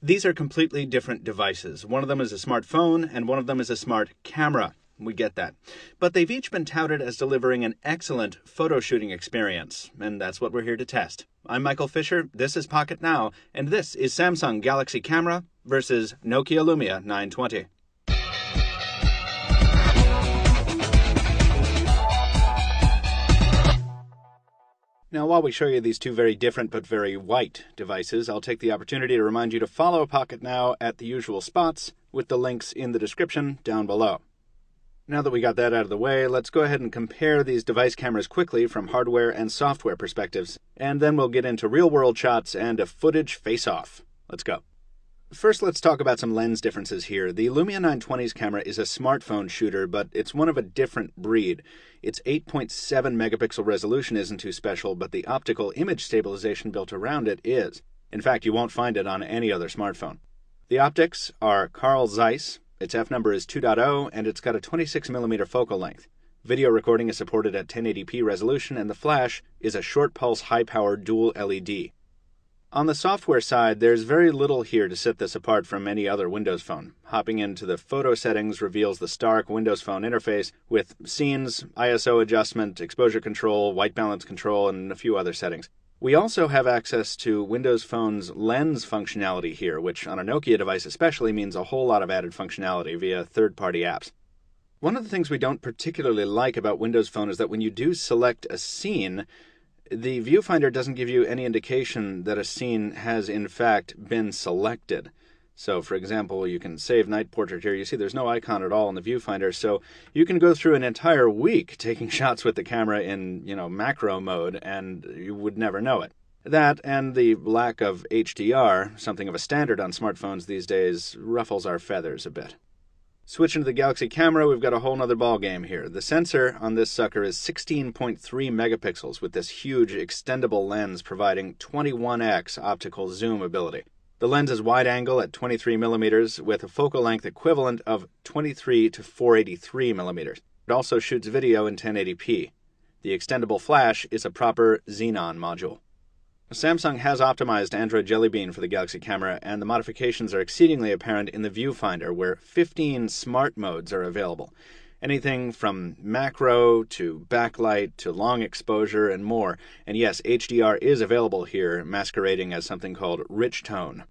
These are completely different devices. One of them is a smartphone, and one of them is a smart camera. We get that. But they've each been touted as delivering an excellent photo shooting experience, and that's what we're here to test. I'm Michael Fisher, this is Pocket Now, and this is Samsung Galaxy Camera versus Nokia Lumia 920. Now, while we show you these two very different but very white devices, I'll take the opportunity to remind you to follow Pocket Now at the usual spots with the links in the description down below. Now that we got that out of the way, let's go ahead and compare these device cameras quickly from hardware and software perspectives, and then we'll get into real-world shots and a footage face-off. Let's go. First, let's talk about some lens differences here. The Lumia 920's camera is a smartphone shooter, but it's one of a different breed. Its 8.7 megapixel resolution isn't too special, but the optical image stabilization built around it is. In fact, you won't find it on any other smartphone. The optics are Carl Zeiss, its f-number is 2.0, and it's got a 26mm focal length. Video recording is supported at 1080p resolution, and the flash is a short-pulse high-power dual LED. On the software side, there's very little here to set this apart from any other Windows phone. Hopping into the photo settings reveals the stark Windows Phone interface with scenes, ISO adjustment, exposure control, white balance control, and a few other settings. We also have access to Windows Phone's lens functionality here, which on a Nokia device especially means a whole lot of added functionality via third-party apps. One of the things we don't particularly like about Windows Phone is that when you do select a scene, the viewfinder doesn't give you any indication that a scene has in fact been selected. So, for example, you can save night portrait here. You see there's no icon at all in the viewfinder, so you can go through an entire week taking shots with the camera in, macro mode, and you would never know it. That and the lack of HDR, something of a standard on smartphones these days, ruffles our feathers a bit. Switching to the Galaxy camera, we've got a whole nother ballgame here. The sensor on this sucker is 16.3 megapixels with this huge extendable lens providing 21x optical zoom ability. The lens is wide angle at 23 millimeters with a focal length equivalent of 23 to 483 millimeters. It also shoots video in 1080p. The extendable flash is a proper Xenon module. Samsung has optimized Android Jelly Bean for the Galaxy camera, and the modifications are exceedingly apparent in the viewfinder, where 15 smart modes are available. Anything from macro to backlight to long exposure and more. And yes, HDR is available here, masquerading as something called rich tone.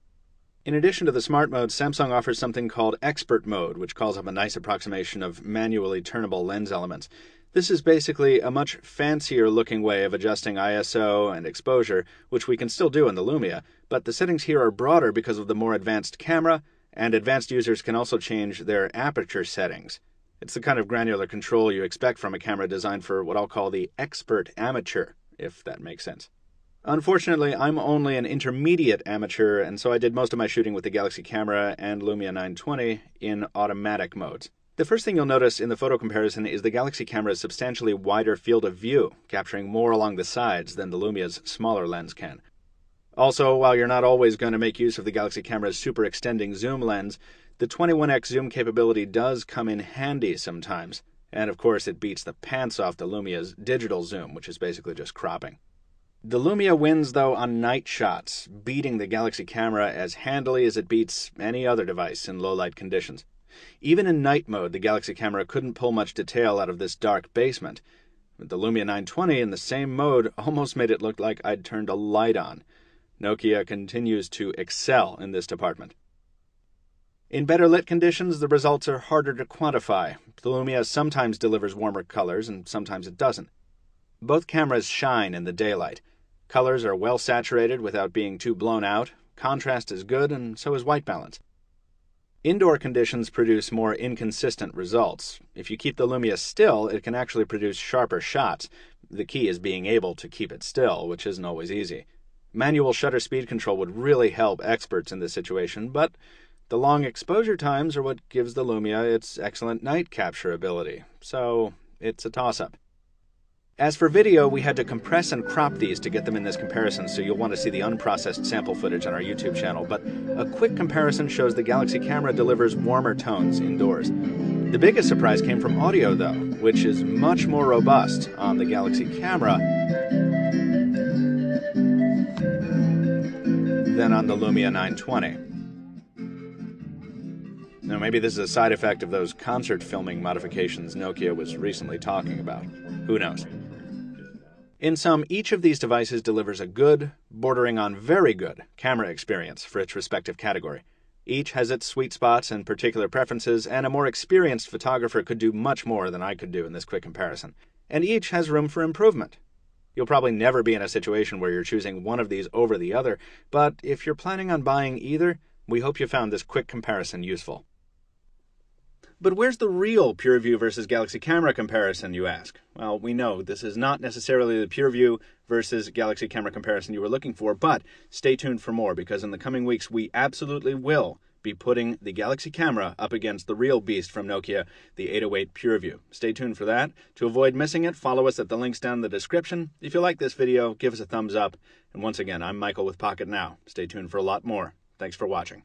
In addition to the smart mode, Samsung offers something called expert mode, which calls up a nice approximation of manually turnable lens elements. This is basically a much fancier looking way of adjusting ISO and exposure, which we can still do in the Lumia, but the settings here are broader because of the more advanced camera, and advanced users can also change their aperture settings. It's the kind of granular control you expect from a camera designed for what I'll call the expert amateur, if that makes sense. Unfortunately, I'm only an intermediate amateur, and so I did most of my shooting with the Galaxy camera and Lumia 920 in automatic modes. The first thing you'll notice in the photo comparison is the Galaxy camera's substantially wider field of view, capturing more along the sides than the Lumia's smaller lens can. Also, while you're not always going to make use of the Galaxy camera's super extending zoom lens, the 21x zoom capability does come in handy sometimes. And of course, it beats the pants off the Lumia's digital zoom, which is basically just cropping. The Lumia wins, though, on night shots, beating the Galaxy camera as handily as it beats any other device in low-light conditions. Even in night mode, the Galaxy camera couldn't pull much detail out of this dark basement. The Lumia 920 in the same mode almost made it look like I'd turned a light on. Nokia continues to excel in this department. In better lit conditions, the results are harder to quantify. The Lumia sometimes delivers warmer colors and sometimes it doesn't. Both cameras shine in the daylight. Colors are well saturated without being too blown out. Contrast is good, and so is white balance. Indoor conditions produce more inconsistent results. If you keep the Lumia still, it can actually produce sharper shots. The key is being able to keep it still, which isn't always easy. Manual shutter speed control would really help experts in this situation, but the long exposure times are what gives the Lumia its excellent night capture ability. So, it's a toss-up. As for video, we had to compress and crop these to get them in this comparison, so you'll want to see the unprocessed sample footage on our YouTube channel, but a quick comparison shows the Galaxy camera delivers warmer tones indoors. The biggest surprise came from audio, though, which is much more robust on the Galaxy camera than on the Lumia 920. Now, maybe this is a side effect of those concert filming modifications Nokia was recently talking about. Who knows? In sum, each of these devices delivers a good, bordering on very good, camera experience for its respective category. Each has its sweet spots and particular preferences, and a more experienced photographer could do much more than I could do in this quick comparison. And each has room for improvement. You'll probably never be in a situation where you're choosing one of these over the other, but if you're planning on buying either, we hope you found this quick comparison useful. But where's the real PureView versus Galaxy camera comparison, you ask? Well, we know this is not necessarily the PureView versus Galaxy camera comparison you were looking for, but stay tuned for more, because in the coming weeks we absolutely will be putting the Galaxy camera up against the real beast from Nokia, the 808 PureView. Stay tuned for that. To avoid missing it, follow us at the links down in the description. If you like this video, give us a thumbs up. And once again, I'm Michael with Pocket Now. Stay tuned for a lot more. Thanks for watching.